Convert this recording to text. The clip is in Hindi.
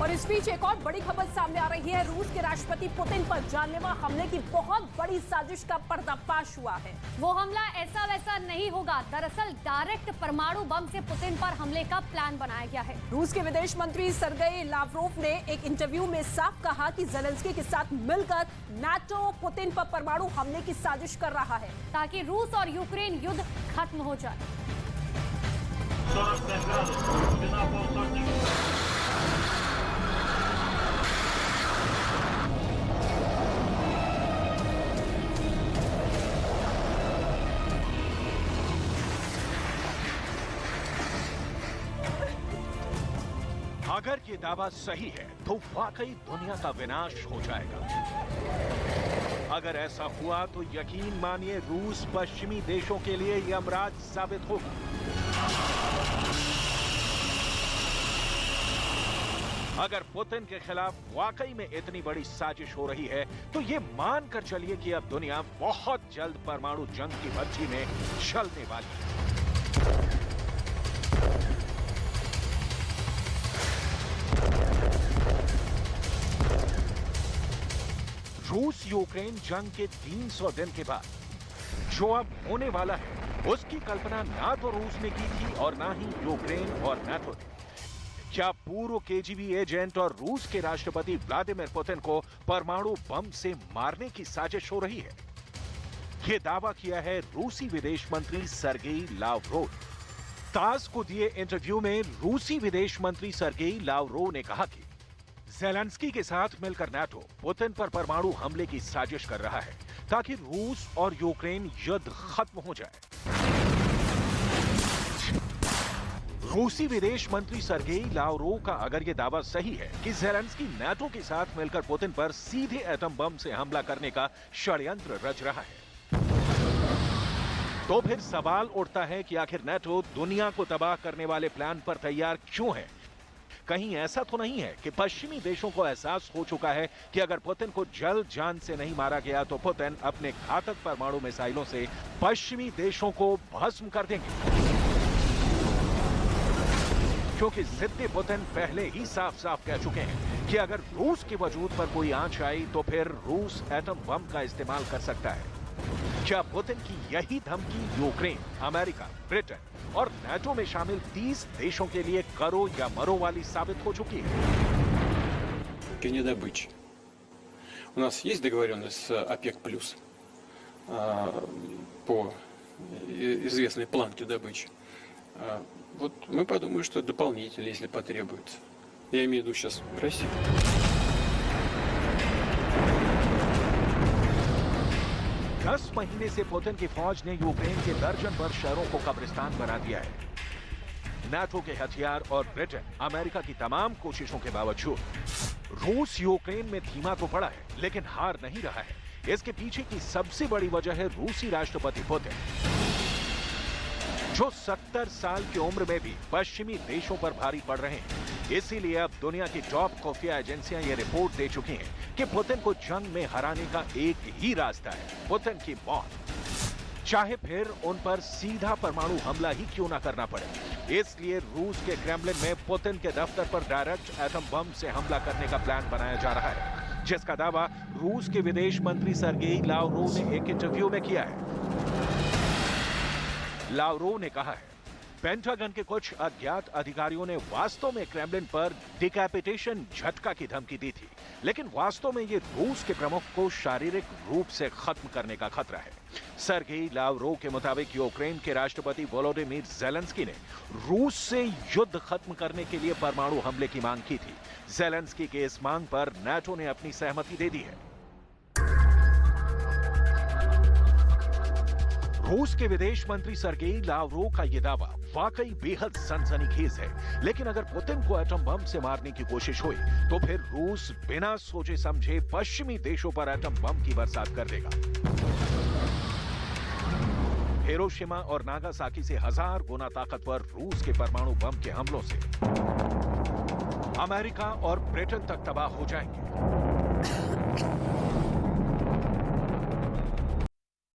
और इस बीच एक और बड़ी खबर सामने आ रही है। रूस के राष्ट्रपति पुतिन पर जानलेवा हमले की बहुत बड़ी साजिश का पर्दाफाश हुआ है। वो हमला ऐसा वैसा नहीं होगा। दरअसल डायरेक्ट परमाणु बम से पुतिन पर हमले का प्लान बनाया गया है। रूस के विदेश मंत्री सर्गेई लावरोव ने एक इंटरव्यू में साफ कहा कि जेलेंस्की के साथ मिलकर नाटो पुतिन पर परमाणु हमले की साजिश कर रहा है ताकि रूस और यूक्रेन युद्ध खत्म हो जाए। अगर ये दावा सही है तो वाकई दुनिया का विनाश हो जाएगा। अगर ऐसा हुआ तो यकीन मानिए रूस पश्चिमी देशों के लिए यमराज साबित होगा। अगर पुतिन के खिलाफ वाकई में इतनी बड़ी साजिश हो रही है तो ये मानकर चलिए कि अब दुनिया बहुत जल्द परमाणु जंग की भट्टी में चलने वाली है। रूस यूक्रेन जंग के 300 दिन के बाद जो अब होने वाला है उसकी कल्पना ना तो रूस ने की थी और ना ही यूक्रेन और नाटो ने। क्या पूर्व केजीबी एजेंट और रूस के राष्ट्रपति व्लादिमीर पुतिन को परमाणु बम से मारने की साजिश हो रही है? यह दावा किया है रूसी विदेश मंत्री सर्गेई लावरोव। तास को दिए इंटरव्यू में रूसी विदेश मंत्री सर्गेई लावरोव ने कहा कि जेलेंस्की के साथ मिलकर नाटो पुतिन पर परमाणु हमले की साजिश कर रहा है ताकि रूस और यूक्रेन युद्ध खत्म हो जाए। रूसी विदेश मंत्री सर्गेई लावरोव का अगर यह दावा सही है कि जेलेंस्की नाटो के साथ मिलकर पुतिन पर सीधे एटम बम से हमला करने का षड्यंत्र रच रहा है, तो फिर सवाल उठता है कि आखिर नाटो दुनिया को तबाह करने वाले प्लान पर तैयार क्यों है? कहीं ऐसा तो नहीं है कि पश्चिमी देशों को एहसास हो चुका है कि अगर पुतिन को जल्द जान से नहीं मारा गया तो पुतिन अपने घातक परमाणु मिसाइलों से पश्चिमी देशों को भस्म कर देंगे? क्योंकि जिद्दी पुतिन पहले ही साफ साफ कह चुके हैं कि अगर रूस के वजूद पर कोई आंच आई तो फिर रूस एटम बम का इस्तेमाल कर सकता है। क्या पुतिन की यही धमकी यूक्रेन, अमेरिका, ब्रिटेन और नाटो में शामिल 30 देशों के लिए करो या मरो वाली साबित हो चुकी है? Нефтедобыча. У нас есть договоренность с ОПЕК+, по известной планке добычи. Вот мы подумаем, что дополнительно, если потребуется. Я имею в виду сейчас Россию. 10 महीने से पुतिन की फौज ने यूक्रेन के दर्जन भर शहरों को कब्रिस्तान बना दिया है। नाटो के हथियार और ब्रिटेन, अमेरिका की तमाम कोशिशों के बावजूद रूस यूक्रेन में धीमा तो पड़ा है लेकिन हार नहीं रहा है। इसके पीछे की सबसे बड़ी वजह है रूसी राष्ट्रपति पुतिन, जो 70 साल की उम्र में भी पश्चिमी देशों पर भारी पड़ रहे हैं। इसीलिए अब दुनिया की टॉप खुफिया एजेंसियां ये रिपोर्ट दे चुकी हैं कि पुतिन को जंग में हराने का एक ही रास्ता है, पुतिन की मौत। चाहे फिर उन पर सीधा परमाणु हमला ही क्यों ना करना पड़े। इसलिए रूस के क्रेमलिन में पुतिन के दफ्तर पर डायरेक्ट एटम बम से हमला करने का प्लान बनाया जा रहा है, जिसका दावा रूस के विदेश मंत्री सर्गेई लावरोव ने एक इंटरव्यू में किया है। लावरोव ने कहा है, पेंटागन के कुछ अज्ञात अधिकारियों ने वास्तव में क्रेमलिन पर डिकैपिटेशन झटका की धमकी दी थी, लेकिन वास्तव में ये रूस के प्रमुख को शारीरिक रूप से खत्म करने का खतरा है। सर्गेई लावरोव के मुताबिक यूक्रेन के राष्ट्रपति वोलोडिमीर जेलेंस्की ने रूस से युद्ध खत्म करने के लिए परमाणु हमले की मांग की थी। जेलेंस्की के इस मांग पर नाटो ने अपनी सहमति दे दी है। रूस के विदेश मंत्री सर्गेई लावरोव का यह दावा वाकई बेहद सनसनीखेज है, लेकिन अगर पुतिन को एटम बम से मारने की कोशिश हुई तो फिर रूस बिना सोचे समझे पश्चिमी देशों पर एटम बम की बरसात कर देगा। हिरोशिमा और नागासाकी से 1000 गुना ताकतवर रूस के परमाणु बम के हमलों से अमेरिका और ब्रिटेन तक तबाह हो जाएंगे।